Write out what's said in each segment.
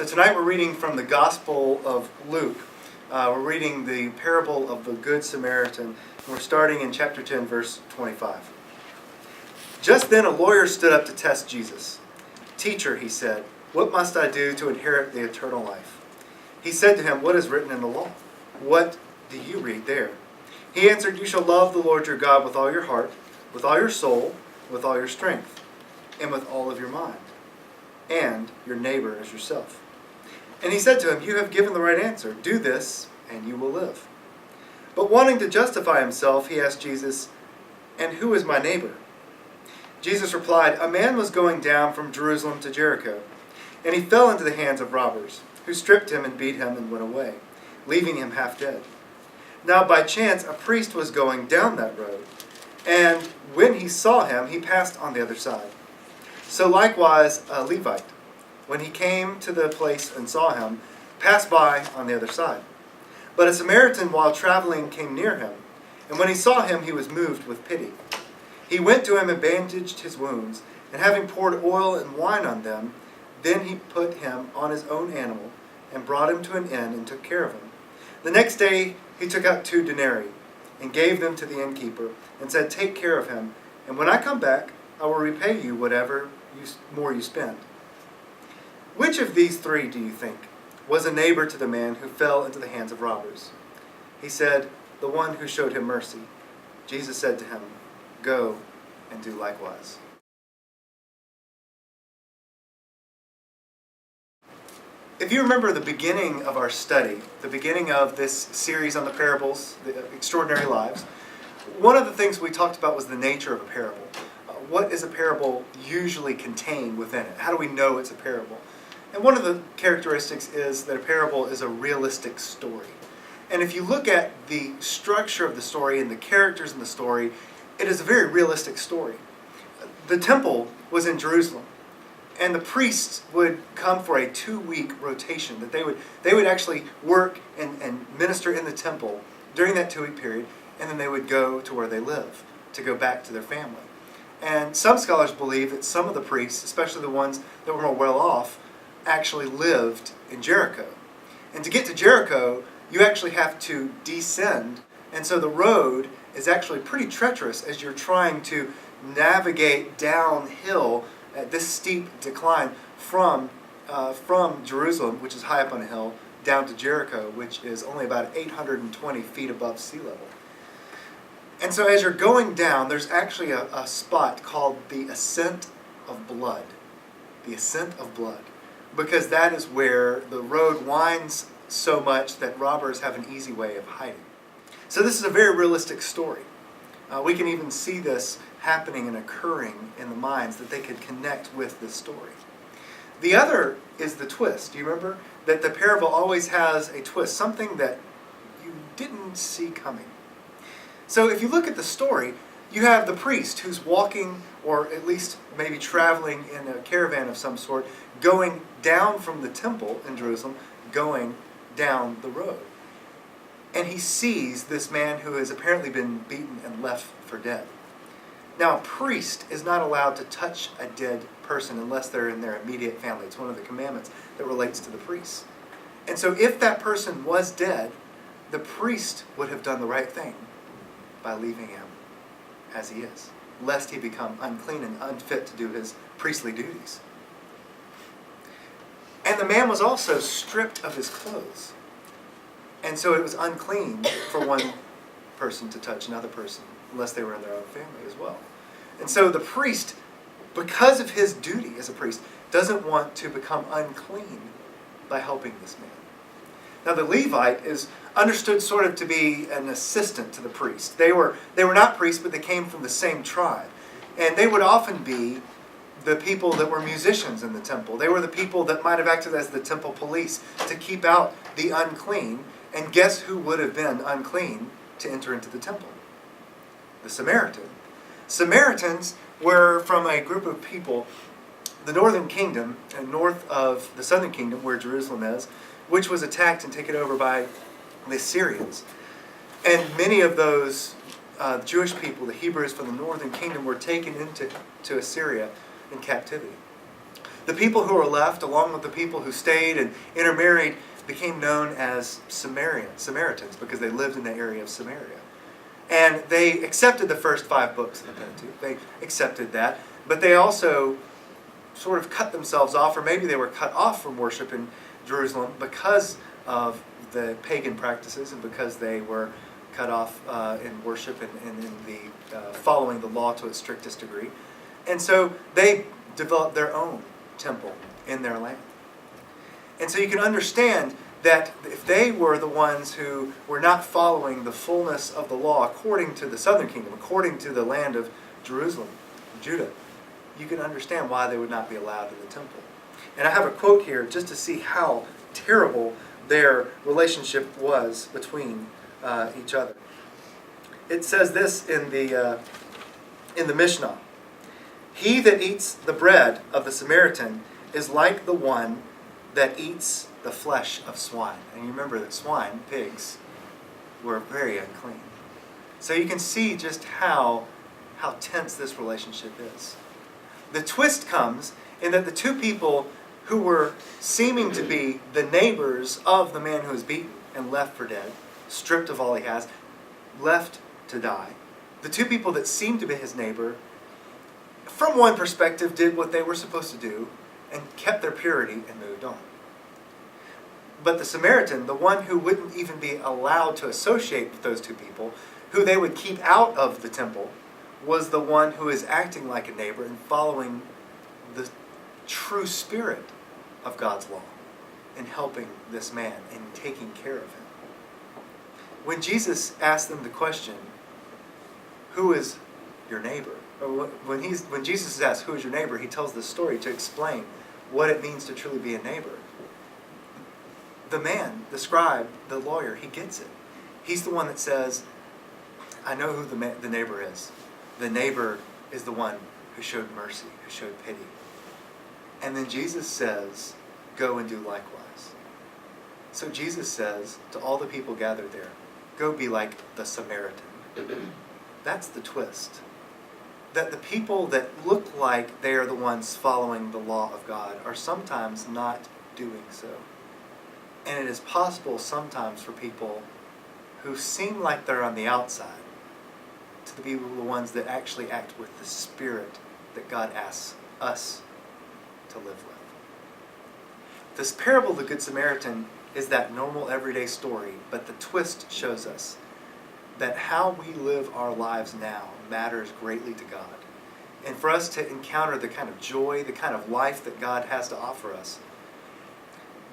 Tonight we're reading from the Gospel of Luke. We're reading the parable of the Good Samaritan. And we're starting in chapter 10, verse 25. Just then a lawyer stood up to test Jesus. "Teacher," he said, "what must I do to inherit the eternal life?" He said to him, "What is written in the law? What do you read there?" He answered, "You shall love the Lord your God with all your heart, with all your soul, with all your strength, and with all of your mind, and your neighbor as yourself." And he said to him, "You have given the right answer. Do this, and you will live." But wanting to justify himself, he asked Jesus, "And who is my neighbor?" Jesus replied, "A man was going down from Jerusalem to Jericho, and he fell into the hands of robbers, who stripped him and beat him and went away, leaving him half dead. Now by chance a priest was going down that road, and when he saw him, he passed on the other side. So likewise a Levite, when he came to the place and saw him, passed by on the other side. But a Samaritan while traveling came near him, and when he saw him, he was moved with pity. He went to him and bandaged his wounds, and having poured oil and wine on them, then he put him on his own animal and brought him to an inn and took care of him. The next day he took out 2 denarii and gave them to the innkeeper and said, "Take care of him, and when I come back, I will repay you whatever more you spend." Which of these 3, do you think, was a neighbor to the man who fell into the hands of robbers? He said, "The one who showed him mercy." Jesus said to him, "Go and do likewise." If you remember the beginning of our study, the beginning of this series on the parables, the extraordinary lives, one of the things we talked about was the nature of a parable. What is a parable usually contained within it? How do we know it's a parable? And one of the characteristics is that a parable is a realistic story. And if you look at the structure of the story and the characters in the story, it is a very realistic story. The temple was in Jerusalem, and the priests would come for a 2-week rotation, that they would actually work and minister in the temple during that 2-week period, and then they would go to where they live, to go back to their family. And some scholars believe that some of the priests, especially the ones that were more well off, actually lived in Jericho. And to get to Jericho, you actually have to descend, and so the road is actually pretty treacherous as you're trying to navigate downhill at this steep decline from Jerusalem, which is high up on a hill, down to Jericho, which is only about 820 feet above sea level. And so as you're going down, there's actually a spot called the Ascent of Blood. The Ascent of Blood. Because that is where the road winds so much that robbers have an easy way of hiding. So this is a very realistic story. We can even see this happening and occurring in the minds, that they could connect with this story. The other is the twist. Do you remember that the parable always has a twist, something that you didn't see coming? So if you look at the story, you have the priest who's walking, or at least maybe traveling in a caravan of some sort, going down from the temple in Jerusalem, going down the road. And he sees this man who has apparently been beaten and left for dead. Now, a priest is not allowed to touch a dead person unless they're in their immediate family. It's one of the commandments that relates to the priests. And so if that person was dead, the priest would have done the right thing by leaving him as he is, lest he become unclean and unfit to do his priestly duties. And the man was also stripped of his clothes. And so it was unclean for one person to touch another person, unless they were in their own family as well. And so the priest, because of his duty as a priest, doesn't want to become unclean by helping this man. Now the Levite is understood sort of to be an assistant to the priest. They were not priests, but they came from the same tribe. And they would often be the people that were musicians in the temple. They were the people that might have acted as the temple police to keep out the unclean. And guess who would have been unclean to enter into the temple? The Samaritan. Samaritans were from a group of people, the northern kingdom, and north of the southern kingdom, where Jerusalem is, which was attacked and taken over by the Assyrians. And many of those Jewish people, the Hebrews from the northern kingdom, were taken into Assyria in captivity. The people who were left, along with the people who stayed and intermarried, became known as Samaritans, because they lived in the area of Samaria. And they accepted the first 5 books of the Pentateuch. They accepted that. But they also sort of cut themselves off, or maybe they were cut off from worship in Jerusalem because of the pagan practices and because they were cut off in worship and in the following the law to its strictest degree. And so they developed their own temple in their land. And so you can understand that if they were the ones who were not following the fullness of the law according to the southern kingdom, according to the land of Jerusalem, Judah, you can understand why they would not be allowed in the temple. And I have a quote here just to see how terrible their relationship was between each other. It says this in the Mishnah: "He that eats the bread of the Samaritan is like the one that eats the flesh of swine." And you remember that swine, pigs, were very unclean. So you can see just how tense this relationship is. The twist comes in that the two people who were seeming to be the neighbors of the man who was beaten and left for dead, stripped of all he has, left to die. The two people that seemed to be his neighbor, from one perspective, did what they were supposed to do and kept their purity and moved on. But the Samaritan, the one who wouldn't even be allowed to associate with those two people, who they would keep out of the temple, was the one who is acting like a neighbor and following the true spirit of God's law and helping this man and taking care of him. When Jesus asked them the question, "Who is your neighbor?" Or when Jesus is asked, "Who is your neighbor?" he tells this story to explain what it means to truly be a neighbor. The man, the scribe, the lawyer, he gets it. He's the one that says, "I know who the neighbor is. The neighbor is the one who showed mercy, who showed pity." And then Jesus says, "Go and do likewise." So Jesus says to all the people gathered there, "Go be like the Samaritan." That's the twist. That the people that look like they are the ones following the law of God are sometimes not doing so. And it is possible sometimes for people who seem like they're on the outside to be the ones that actually act with the spirit that God asks us to live with. This parable of the Good Samaritan is that normal everyday story, but the twist shows us that how we live our lives now matters greatly to God. And for us to encounter the kind of joy, the kind of life that God has to offer us,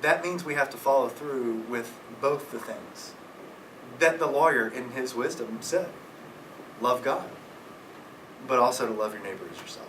that means we have to follow through with both the things that the lawyer in his wisdom said. Love God, but also to love your neighbor as yourself.